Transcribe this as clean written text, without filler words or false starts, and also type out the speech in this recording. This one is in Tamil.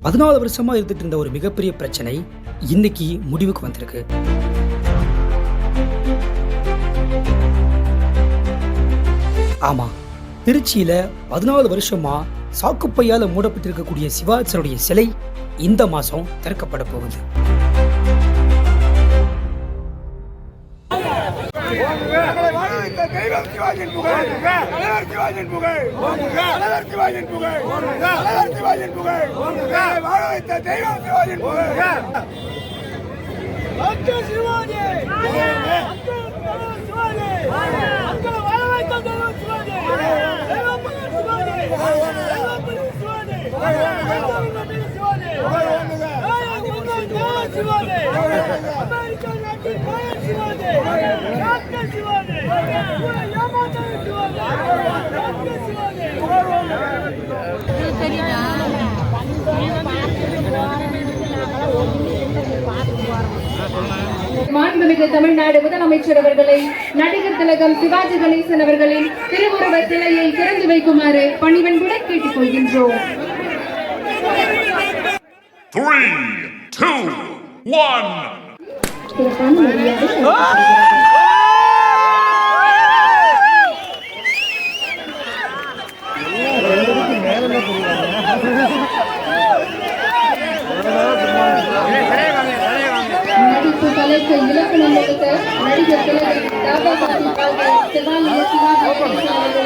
14 வருஷமா இருந்துட்டு இருந்த ஒரு மிகப்பெரிய பிரச்சனை இன்னைக்கு முடிவுக்கு வந்திருக்கு. ஆமா, திருச்சியில 14 வருஷமா சாக்குப்பையால மூடப்பட்டிருக்கக்கூடிய சிவாஜியோடைய சிலை இந்த மாசம் திறக்கப்பட போகுது. மாண்புமிகு தமிழ்நாடு முதலமைச்சர் அவர்களை நடிகர் திலகம் சிவாஜி கணேசன் அவர்களின் திருவுருவ சிலையை திறந்து வைக்குமாறு பணிவன்புடன் கேட்டுக் கொள்கின்றோம். 3, 2, 1. நடிப்பு கலைக்கு இலக்கணம் வகுத்த நடிகர் திலகம் தாபா சாஹிப் சிவாஜி கணேசன் அவர்களின்